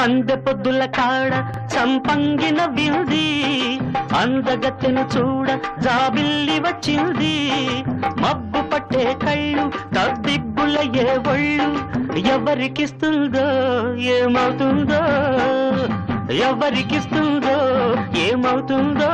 సందె పొద్దుల కాడ సంపంగిన వింది అందగత్తెను చూడ జాబిల్లి వచ్చింది మబ్బు పట్టే కళ్ళు తబ్బిబ్బుల ఏ ఒళ్ళు ఎవరికిస్తుందో ఏమవుతుందో ఎవరికిస్తుందో ఏమవుతుందో